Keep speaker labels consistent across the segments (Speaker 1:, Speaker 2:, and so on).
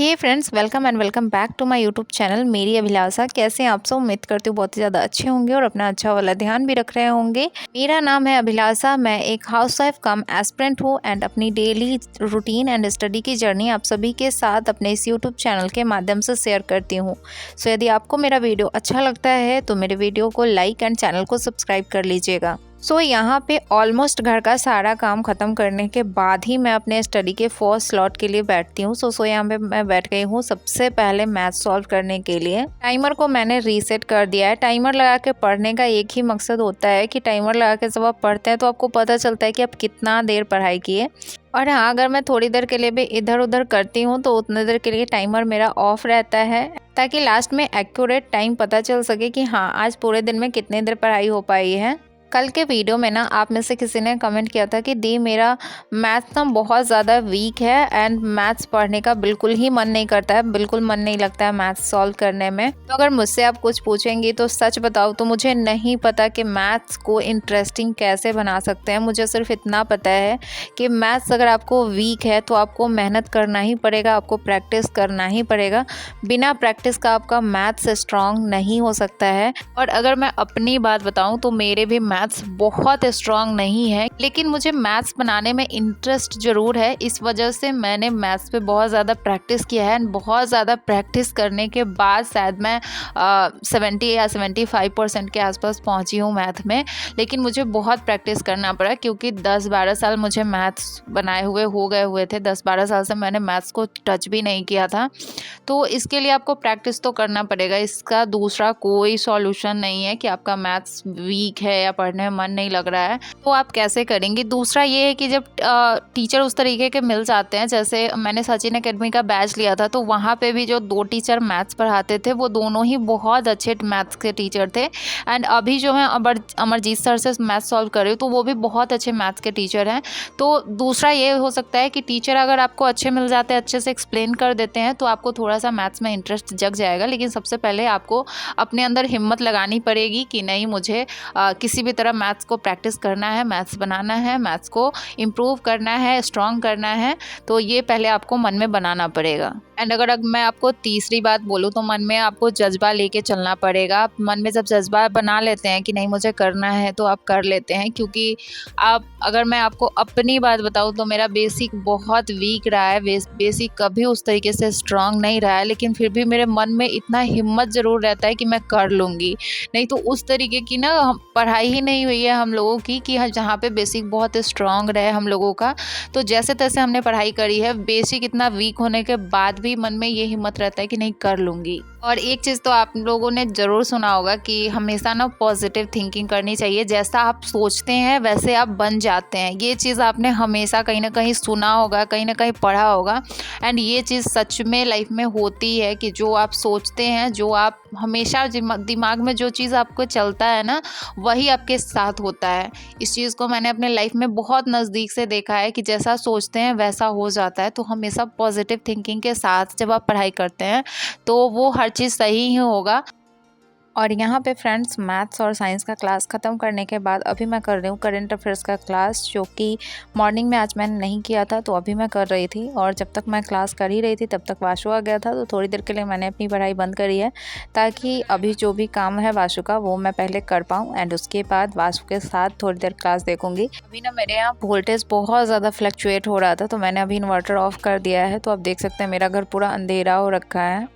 Speaker 1: Hey friends, welcome and welcome back to my YouTube channel Meri Abhilasha. कैसे हैं आप सब? उम्मीद करती हूँ बहुत ही ज़्यादा अच्छे होंगे और अपना अच्छा वाला ध्यान भी रख रहे होंगे। मेरा नाम है अभिलाषा। मैं एक हाउसवाइफ कम एस्पिरेंट हूँ एंड अपनी डेली रूटीन एंड स्टडी की जर्नी आप सभी के साथ अपने इस यूट्यूब चैनल के माध्यम से शेयर करती हूँ। सो यदि आपको मेरा वीडियो अच्छा लगता है तो मेरे वीडियो को लाइक एंड चैनल को सब्सक्राइब कर लीजिएगा। यहाँ पे ऑलमोस्ट घर का सारा काम ख़त्म करने के बाद ही मैं अपने स्टडी के फर्स्ट स्लॉट के लिए बैठती हूँ। यहाँ पे मैं बैठ गई हूँ सबसे पहले मैथ सॉल्व करने के लिए। टाइमर को मैंने रीसेट कर दिया है। टाइमर लगा के पढ़ने का एक ही मकसद होता है कि टाइमर लगा के जब आप पढ़ते हैं तो आपको पता चलता है कि आप कितना देर पढ़ाई किए। और हाँ, अगर मैं थोड़ी देर के लिए भी इधर उधर करती हूँ तो उतनी देर के लिए टाइमर मेरा ऑफ रहता है, ताकि लास्ट में एक्यूरेट टाइम पता चल सके कि हाँ, आज पूरे दिन में कितनी देर पढ़ाई हो पाई है। कल के वीडियो में ना आप में से किसी ने कमेंट किया था कि दी मेरा मैथ्स ना बहुत ज़्यादा वीक है एंड मैथ्स पढ़ने का बिल्कुल ही मन नहीं करता है, बिल्कुल मन नहीं लगता है मैथ्स सॉल्व करने में। तो अगर मुझसे आप कुछ पूछेंगी तो सच बताऊँ तो मुझे नहीं पता कि मैथ्स को इंटरेस्टिंग कैसे बना सकते हैं। मुझे सिर्फ इतना पता है कि मैथ्स अगर आपको वीक है तो आपको मेहनत करना ही पड़ेगा, आपको प्रैक्टिस करना ही पड़ेगा। बिना प्रैक्टिस का आपका मैथ्स स्ट्रॉन्ग नहीं हो सकता है। और अगर मैं अपनी बात बताऊँ तो मेरे भी मैथ्स बहुत स्ट्रॉन्ग नहीं है, लेकिन मुझे मैथ्स बनाने में इंटरेस्ट ज़रूर है। इस वजह से मैंने मैथ्स पे बहुत ज़्यादा प्रैक्टिस किया है। बहुत ज़्यादा प्रैक्टिस करने के बाद शायद मैं 70 या 75% के आसपास पहुंची हूँ मैथ में। लेकिन मुझे बहुत प्रैक्टिस करना पड़ा, क्योंकि 10-12 साल मुझे मैथ्स बनाए हुए हो गए हुए थे। 10-12 साल से मैंने मैथ्स को टच भी नहीं किया था। तो इसके लिए आपको प्रैक्टिस तो करना पड़ेगा। इसका दूसरा कोई सॉल्यूशन नहीं है कि आपका मैथ्स वीक है या पढ़ने में मन नहीं लग रहा है तो आप कैसे करेंगे। दूसरा ये है कि जब टीचर उस तरीके के मिल जाते हैं, जैसे मैंने सचिन एकेडमी का बैच लिया था तो वहाँ पे भी जो 2 टीचर मैथ्स पढ़ाते थे वो दोनों ही बहुत अच्छे मैथ्स के टीचर थे। एंड अभी जो मैं अमरजीत सर से मैथ्स सॉल्व कर रही हूँ तो वो भी बहुत अच्छे मैथ्स के टीचर हैं। तो दूसरा ये हो सकता है कि टीचर अगर आपको अच्छे मिल जाते हैं, अच्छे से एक्सप्लेन कर देते हैं तो आपको थोड़ा सा मैथ्स में इंटरेस्ट जग जाएगा। लेकिन सबसे पहले आपको अपने अंदर हिम्मत लगानी पड़ेगी कि नहीं, मुझे किसी भी तरह मैथ्स को प्रैक्टिस करना है, मैथ्स बनाना है, मैथ्स को इम्प्रूव करना है, स्ट्रॉन्ग करना है। तो ये पहले आपको मन में बनाना पड़ेगा। एंड अगर मैं आपको तीसरी बात बोलूँ तो मन में आपको जज्बा लेके चलना पड़ेगा। आप मन में जब जज्बा बना लेते हैं कि नहीं मुझे करना है तो आप कर लेते हैं। क्योंकि आप, अगर मैं आपको अपनी बात बताऊँ तो मेरा बेसिक बहुत वीक रहा है। बेसिक कभी उस तरीके से स्ट्रॉन्ग नहीं रहा है, लेकिन फिर भी मेरे मन में इतना हिम्मत ज़रूर रहता है कि मैं कर लूँगी। नहीं तो उस तरीके की ना पढ़ाई ही नहीं हुई है हम लोगों की कि जहाँ पे बेसिक बहुत स्ट्रॉन्ग रहे हम लोगों का। तो जैसे तैसे हमने पढ़ाई करी है, बेसिक इतना वीक होने के बाद भी मन में ये हिम्मत रहता है कि नहीं कर लूँगी। और एक चीज़ तो आप लोगों ने ज़रूर सुना होगा कि हमेशा ना पॉजिटिव थिंकिंग करनी चाहिए। जैसा आप सोचते हैं वैसे आप बन जाते हैं। ये चीज़ आपने हमेशा कहीं ना कहीं सुना होगा, कहीं ना कहीं पढ़ा होगा। एंड ये चीज़ सच में लाइफ में होती है कि जो आप सोचते हैं, जो आप हमेशा दिमाग में जो चीज़ आपको चलता है ना, वही आपके साथ होता है। इस चीज़ को मैंने अपने लाइफ में बहुत नज़दीक से देखा है कि जैसा सोचते हैं वैसा हो जाता है। तो हमेशा पॉजिटिव थिंकिंग के साथ जब आप पढ़ाई करते हैं तो वो हर चीज़ सही ही होगा। और यहाँ पे फ्रेंड्स, मैथ्स और साइंस का क्लास ख़त्म करने के बाद अभी मैं कर रही हूँ करंट अफेयर्स का क्लास, जो कि मॉर्निंग में आज मैंने नहीं किया था तो अभी मैं कर रही थी। और जब तक मैं क्लास कर ही रही थी तब तक वाशु आ गया था, तो थोड़ी देर के लिए मैंने अपनी पढ़ाई बंद करी है, ताकि अभी जो भी काम है वाशु का वो मैं पहले कर पाऊँ एंड उसके बाद वाशु के साथ थोड़ी देर क्लास देखूँगी। अभी ना मेरे यहाँ वोल्टेज बहुत ज़्यादा फ्लक्चुएट हो रहा था तो मैंने अभी इन्वर्टर ऑफ कर दिया है। तो आप देख सकते हैं मेरा घर पूरा अंधेरा हो रखा है।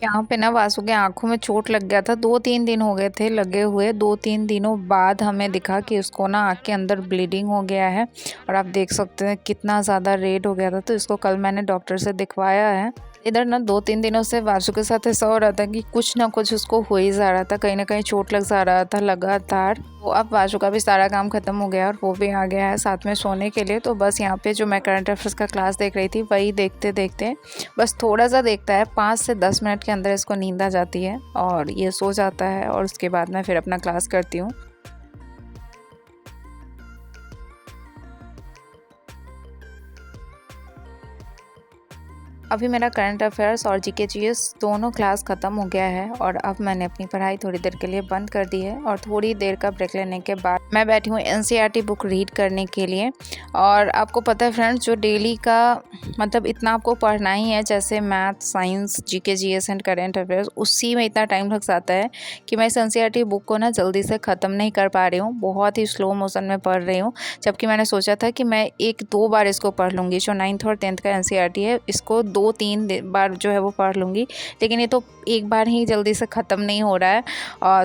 Speaker 1: यहाँ पे ना वासु के आँखों में चोट लग गया था। 2-3 दिन हो गए थे लगे हुए। 2-3 दिनों बाद हमें दिखा कि उसको ना आँख के अंदर ब्लीडिंग हो गया है। और आप देख सकते हैं कितना ज़्यादा रेड हो गया था। तो इसको कल मैंने डॉक्टर से दिखवाया है। इधर ना 2-3 दिनों से वासु के साथ ऐसा हो रहा था कि कुछ ना कुछ उसको हो ही जा रहा था, कहीं ना कहीं चोट लग जा रहा था लगातार। तो अब वासु का भी सारा काम खत्म हो गया और वो भी आ गया है साथ में सोने के लिए। तो बस यहाँ पे जो मैं करंट अफेयर्स का क्लास देख रही थी वही देखते देखते बस थोड़ा सा देखता है, 5 से 10 मिनट के अंदर इसको नींद आ जाती है और ये सो जाता है। और उसके बाद मैं फिर अपना क्लास करती हूँ। अभी मेरा करंट अफेयर्स और जीके जीएस दोनों क्लास ख़त्म हो गया है और अब मैंने अपनी पढ़ाई थोड़ी देर के लिए बंद कर दी है और थोड़ी देर का ब्रेक लेने के बाद मैं बैठी हूँ एनसीईआरटी बुक रीड करने के लिए। और आपको पता है फ्रेंड्स, जो डेली का मतलब इतना आपको पढ़ना ही है, जैसे math, science, GK GS and current affairs, उसी में इतना टाइम लग जाता है कि मैं इस एनसीईआरटी बुक को ना जल्दी से ख़त्म नहीं कर पा रही हूँ। बहुत ही स्लो मोशन में पढ़ रही हूँ, जबकि मैंने सोचा था कि मैं 1-2 बार इसको पढ़ लूँगी। जो 9th और 10th का एनसीईआरटी है, इसको 2-3 बार जो है वो पढ़ लूँगी, लेकिन ये तो एक बार ही जल्दी से ख़त्म नहीं हो रहा है।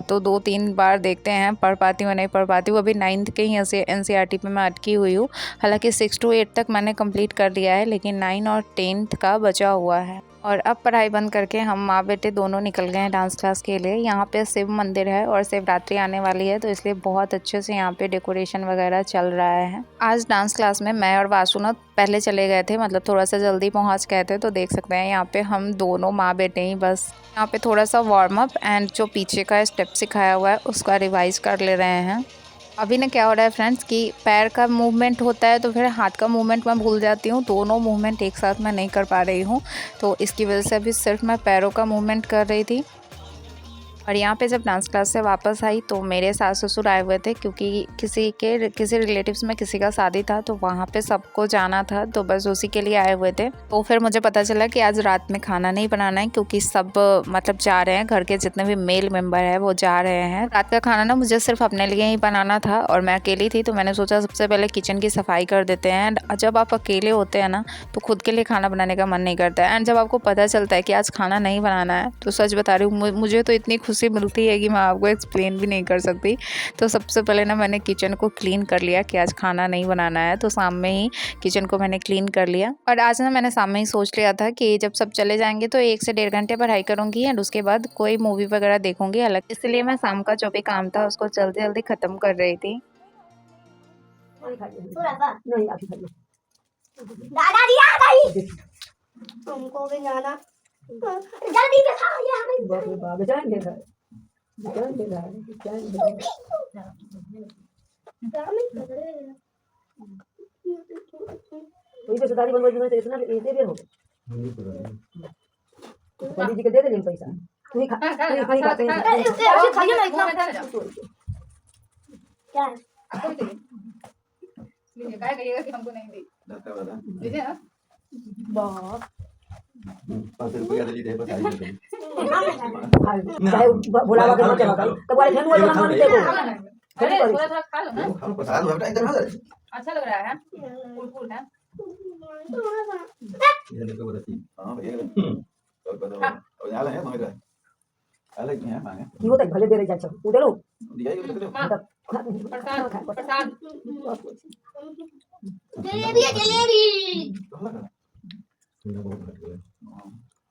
Speaker 1: तो 2-3 बार देखते हैं पढ़ पाती हूँ नहीं पढ़ पाती हूँ। अभी 9th के ही एनसीईआरटी पे मैं अटकी हुई हूँ। हालांकि 6 to 8 तक मैंने कंप्लीट कर लिया है, लेकिन 9 और 10th का बचा हुआ है। और अब पढ़ाई बंद करके हम माँ बेटे दोनों निकल गए हैं डांस क्लास के लिए। यहाँ पे शिव मंदिर है और शिवरात्रि आने वाली है, तो इसलिए बहुत अच्छे से यहाँ पे डेकोरेशन वगैरह चल रहा है। आज डांस क्लास में मैं और वासु ना पहले चले गए थे, मतलब थोड़ा सा जल्दी पहुँच गए थे। तो देख सकते हैं यहाँ पे हम दोनों माँ बेटे ही बस यहाँ पे थोड़ा सा वार्म अप एंड जो पीछे का स्टेप सिखाया हुआ है उसका रिवाइज कर ले रहे हैं। अभी ना क्या हो रहा है फ्रेंड्स कि पैर का मूवमेंट होता है तो फिर हाथ का मूवमेंट मैं भूल जाती हूँ। दोनों मूवमेंट एक साथ मैं नहीं कर पा रही हूँ, तो इसकी वजह से अभी सिर्फ मैं पैरों का मूवमेंट कर रही थी। और यहाँ पे जब डांस क्लास से वापस आई तो मेरे सास ससुर आए हुए थे, क्योंकि किसी रिलेटिव्स में किसी का शादी था, तो वहाँ पे सबको जाना था, तो बस उसी के लिए आए हुए थे। तो फिर मुझे पता चला कि आज रात में खाना नहीं बनाना है, क्योंकि सब मतलब जा रहे हैं, घर के जितने भी मेल मेंबर है वो जा रहे हैं। रात का खाना ना मुझे सिर्फ अपने लिए ही बनाना था और मैं अकेली थी, तो मैंने सोचा सबसे पहले किचन की सफाई कर देते हैं। एंड जब आप अकेले होते हैं ना तो खुद के लिए खाना बनाने का मन नहीं करता है। एंड जब आपको पता चलता है कि आज खाना नहीं बनाना है, तो सच बता रही हूँ मुझे तो इतनी खुशी मिलती है कि मैं आपको एक्सप्लेन भी नहीं कर सकती। तो सबसे पहले ना मैंने किचन को क्लीन कर लिया कि आज खाना नहीं बनाना है, तो शाम में ही किचन को मैंने क्लीन कर लिया। और आज ना मैंने शाम में ही सोच लिया था कि जब सब चले जाएंगे तो 1 से 1.5 घंटे पढ़ाई करूंगी एंड उसके बाद कोई मूवी वगैरह देखूंगी अलग। इसलिए मैं शाम का जो भी काम था उसको जल्दी जल्दी खत्म कर रही थी।
Speaker 2: तुमको भी जाना जल्दी से खा ये हमें बाबू जाएंगे घर जाएंगे वही पे सरकारी बनवाई में इतना ऐसे भी हो पंडित जी के दे देंगे पैसा तू ही खाते हैं ऐसे खाइए ना इतना क्या ये काय कहिएगा कि हमको नहीं दी दीजिए ना बहुत
Speaker 3: 5 रुपया दे दे बताइए
Speaker 2: चाहे बुलावा के मत चला तो वाले धन वाले हम देखो
Speaker 4: अरे थोड़ा थोड़ा खा लो ना,
Speaker 3: खाओ प्रसाद बेटा इधर खा
Speaker 4: अच्छा लग रहा है, फूल है।
Speaker 3: ये देखो बताती हां भैया और बताओ और यहाँ है मांग रहा है अलग नहीं है मांगे
Speaker 2: की होता है भले दे रही जाए सब उधर लो
Speaker 3: दिया ये देखो
Speaker 4: प्रसाद प्रसाद
Speaker 2: जलेबी जलेबी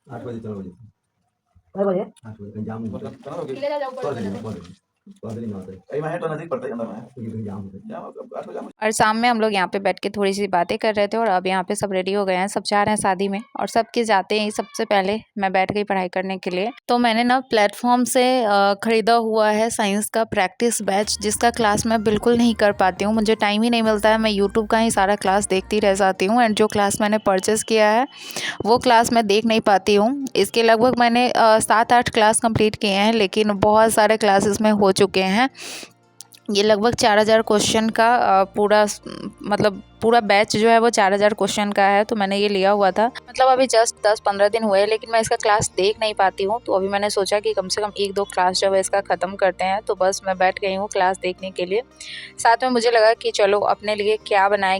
Speaker 3: 8 बजे चलो बजे
Speaker 2: काय बजे
Speaker 3: 8 बजे जाम
Speaker 4: ले जाओ ऊपर
Speaker 1: और शाम में हम लोग यहाँ पे बैठ के थोड़ी सी बातें कर रहे थे और अब यहाँ पे सब रेडी हो गए हैं, सब जा रहे हैं शादी में। और सबके जाते ही सबसे पहले मैं बैठ गई पढ़ाई करने के लिए। तो मैंने ना प्लेटफॉर्म से ख़रीदा हुआ है साइंस का प्रैक्टिस बैच, जिसका क्लास मैं बिल्कुल नहीं कर पाती हूँ, मुझे टाइम ही नहीं मिलता है। मैं यूट्यूब का ही सारा क्लास देखती रह जाती हूँ एंड जो क्लास मैंने परचेज़ किया है वो क्लास मैं देख नहीं पाती हूँ। इसके लगभग मैंने 7-8 क्लास कंप्लीट किए हैं, लेकिन बहुत सारे क्लासेस में हो चुके हैं। ये लगभग 4000 क्वेश्चन का पूरा बैच जो है वो 4000 क्वेश्चन का है। तो मैंने ये लिया हुआ था, मतलब अभी जस्ट 10-15 दिन हुए, लेकिन मैं इसका क्लास देख नहीं पाती हूँ। तो अभी मैंने सोचा कि कम से कम 1-2 क्लास जो है इसका ख़त्म करते हैं। तो बस मैं बैठ गई हूँ क्लास देखने के लिए। साथ में मुझे लगा कि चलो अपने लिए क्या बनाए।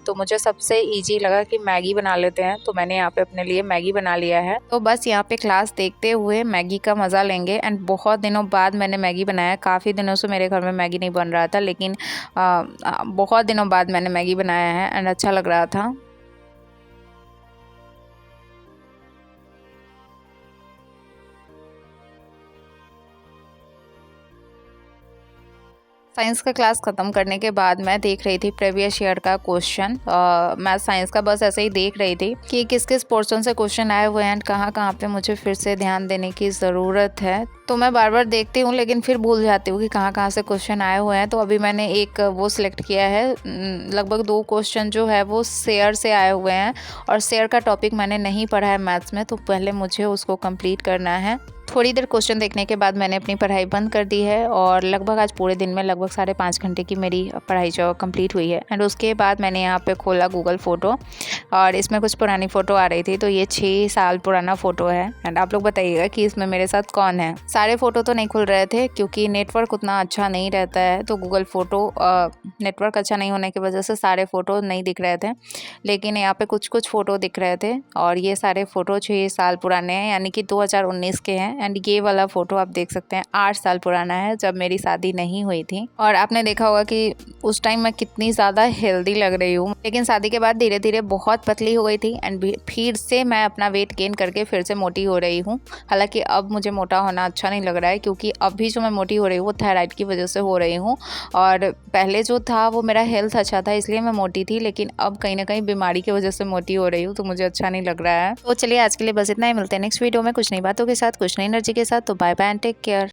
Speaker 1: तो मुझे सबसे ईजी लगा कि मैगी बना लेते हैं, तो मैंने यहाँ पे अपने लिए मैगी बना लिया है। तो बस यहाँ पे क्लास देखते हुए मैगी का मज़ा लेंगे। एंड बहुत दिनों बाद मैंने मैगी बनाया, काफ़ी दिनों से मेरे घर में मैगी नहीं बन रहा था, लेकिन बहुत दिनों बाद मैंने मैगी बनाया है एंड अच्छा लग रहा था। साइंस का क्लास ख़त्म करने के बाद मैं देख रही थी प्रीवियस ईयर का क्वेश्चन। मैं साइंस का बस ऐसे ही देख रही थी कि किस किस पोर्शन से क्वेश्चन आए हुए हैं एंड कहाँ कहाँ पे मुझे फिर से ध्यान देने की ज़रूरत है। तो मैं बार बार देखती हूँ लेकिन फिर भूल जाती हूँ कि कहाँ कहाँ से क्वेश्चन आए हुए हैं। तो अभी मैंने एक वो सिलेक्ट किया है, लगभग 2 क्वेश्चन जो है वो शेयर से आए हुए हैं और शेयर का टॉपिक मैंने नहीं पढ़ा है मैथ्स में, तो पहले मुझे उसको कंप्लीट करना है। थोड़ी देर क्वेश्चन देखने के बाद मैंने अपनी पढ़ाई बंद कर दी है और लगभग आज पूरे दिन में लगभग 5.5 घंटे की मेरी पढ़ाई जो कंप्लीट हुई है। एंड उसके बाद मैंने यहाँ पे खोला गूगल फ़ोटो और इसमें कुछ पुरानी फ़ोटो आ रही थी, तो ये 6 साल पुराना फ़ोटो है। एंड आप लोग बताइएगा कि इसमें मेरे साथ कौन है। सारे फ़ोटो तो नहीं खुल रहे थे क्योंकि नेटवर्क उतना अच्छा नहीं रहता है, तो गूगल फ़ोटो नेटवर्क अच्छा नहीं होने की वजह से सारे फ़ोटो नहीं दिख रहे थे, लेकिन यहाँ पे कुछ फ़ोटो दिख रहे थे और ये सारे फ़ोटो 6 साल पुराने हैं, यानी कि 2019 के हैं। एंड ये वाला फ़ोटो आप देख सकते हैं 8 साल पुराना है, जब मेरी शादी नहीं हुई थी। और आपने देखा होगा कि उस टाइम मैं कितनी ज़्यादा हेल्दी लग रही हूँ, लेकिन शादी के बाद धीरे धीरे बहुत पतली हो गई थी एंड फिर से मैं अपना वेट गेन करके फिर से मोटी हो रही हूँ। हालांकि अब मुझे मोटा होना अच्छा नहीं लग रहा है क्योंकि अभी जो मैं मोटी हो रही हूँ वो थायराइड की वजह से हो रही हूँ, और पहले जो था वो मेरा हेल्थ अच्छा था इसलिए मैं मोटी थी, लेकिन अब कहीं ना कहीं बीमारी की वजह से मोटी हो रही हूँ, तो मुझे अच्छा नहीं लग रहा है। तो चलिए आज के लिए बस इतना ही, मिलते हैं नेक्स्ट वीडियो में कुछ नई बातों के साथ, कुछ नई एनर्जी के साथ। तो bye bye and take care.